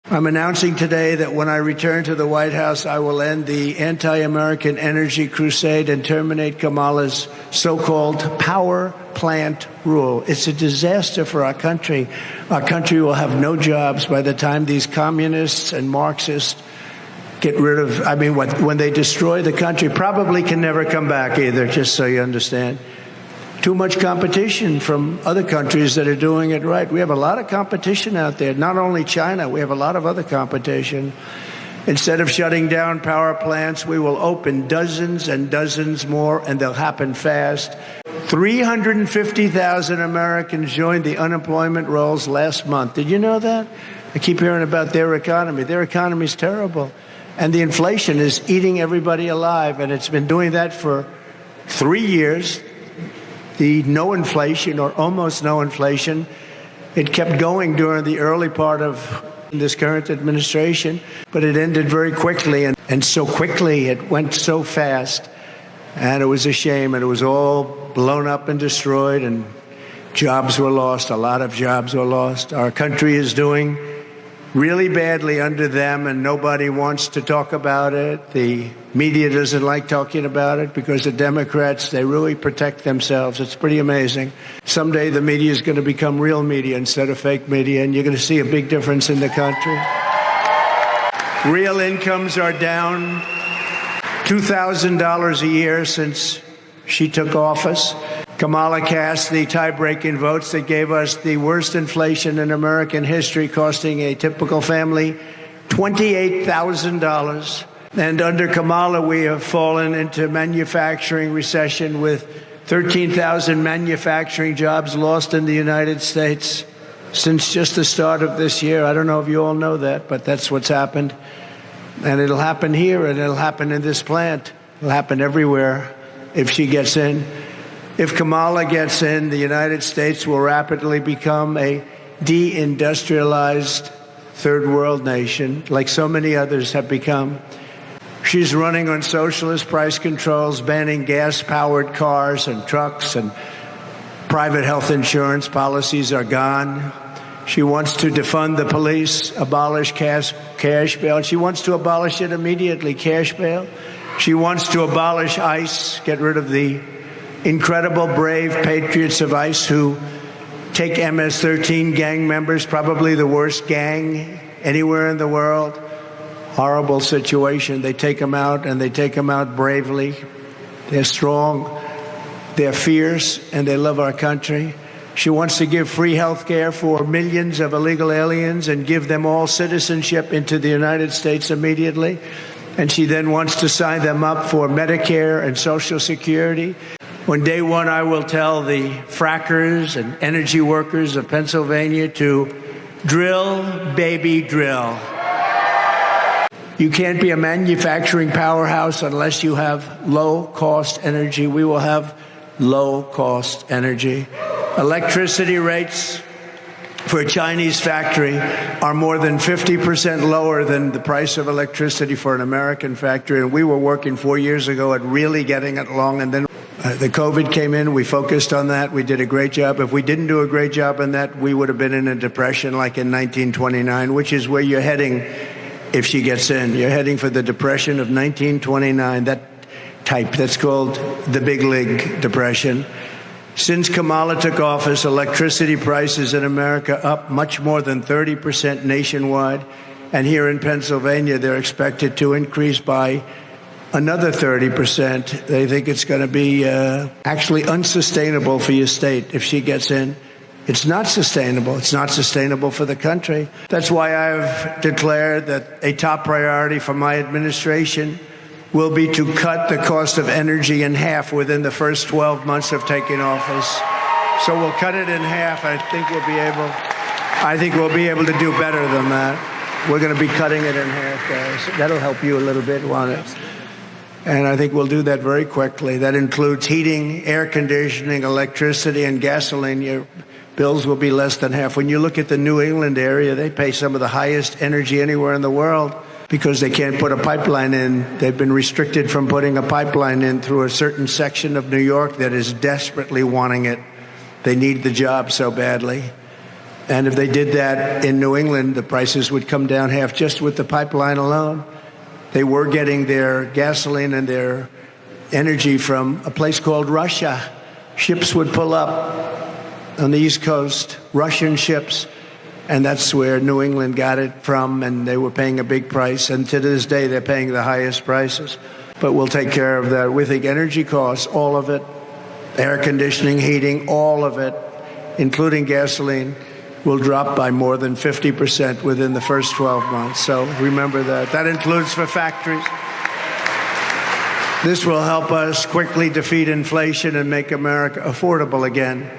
I'm announcing today that when I return to the White House, I will end the anti-American energy crusade and terminate Kamala's so-called power plant rule. It's a disaster for our country. Our country will have no jobs by the time these communists and Marxists get rid of, when they destroy the country, probably can never come back either, just so you understand. Too much competition from other countries that are doing it right. We have a lot of competition out there, not only China, we have a lot of other competition. Instead of shutting down power plants, we will open dozens and dozens more, and they'll happen fast. 350,000 Americans joined the unemployment rolls last month. Did you know that? I keep hearing about their economy. Their economy is terrible. And the inflation is eating everybody alive, and it's been doing that for 3 years. The no inflation or almost no inflation, it kept going during the early part of this current administration, but it ended very quickly, and so quickly, it went so fast, and it was a shame, and it was all blown up and destroyed, and jobs were lost. A lot of jobs were lost. Our country is doing really badly under them, and nobody wants to talk about it. The media doesn't like talking about it because the Democrats, they really protect themselves. It's pretty amazing. Someday the media is going to become real media instead of fake media, and you're going to see a big difference in the country. Real incomes are down $2,000 a year since she took office. Kamala cast the tie-breaking votes that gave us the worst inflation in American history, costing a typical family $28,000. And under Kamala, we have fallen into manufacturing recession with 13,000 manufacturing jobs lost in the United States since just the start of this year. I don't know if you all know that, but that's what's happened. And it'll happen here, and it'll happen in this plant. It'll happen everywhere if she gets in. If Kamala gets in, the United States will rapidly become a de-industrialized third world nation, like so many others have become. She's running on socialist price controls, banning gas-powered cars and trucks, and private health insurance policies are gone. She wants to defund the police, abolish cash bail. She wants to abolish it immediately, cash bail. She wants to abolish ICE, get rid of the incredible, brave patriots of ICE who take MS-13 gang members, probably the worst gang anywhere in the world. Horrible situation. They take them out, and they take them out bravely. They're strong, they're fierce, and they love our country. She wants to give free health care for millions of illegal aliens and give them all citizenship into the United States immediately. And she then wants to sign them up for Medicare and Social Security. On day one, I will tell the frackers and energy workers of Pennsylvania to drill, baby, drill. You can't be a manufacturing powerhouse unless you have low-cost energy. We will have low-cost energy. Electricity rates for a Chinese factory are more than 50% lower than the price of electricity for an American factory. And we were working 4 years ago at really getting it along, and then the COVID came in. We focused on that. We did a great job. If we didn't do a great job on that, we would have been in a depression like in 1929, which is where you're heading if she gets in. You're heading for the depression of 1929, that type. That's called the Big League Depression. Since Kamala took office, electricity prices in America up much more than 30% nationwide. And here in Pennsylvania, they're expected to increase by another 30%. They think it's going to be actually unsustainable for your state if she gets in. It's not sustainable. It's not sustainable for the country. That's why I've declared that a top priority for my administration will be to cut the cost of energy in half within the first 12 months of taking office. So we'll cut it in half. I think we'll be able to do better than that. We're going to be cutting it in half, guys. That'll help you a little bit, won't it? And I think we'll do that very quickly. That includes heating, air conditioning, electricity, and gasoline. Your bills will be less than half. When you look at the New England area, they pay some of the highest energy anywhere in the world because they can't put a pipeline in. They've been restricted from putting a pipeline in through a certain section of New York that is desperately wanting it. They need the job so badly. And if they did that in New England, the prices would come down half just with the pipeline alone. They were getting their gasoline and their energy from a place called Russia. Ships would pull up on the East Coast, Russian ships, and that's where New England got it from, and they were paying a big price. And to this day, they're paying the highest prices. But we'll take care of that. We think energy costs, all of it, air conditioning, heating, all of it, including gasoline, will drop by more than 50% within the first 12 months. So remember that. That includes for factories. This will help us quickly defeat inflation and make America affordable again.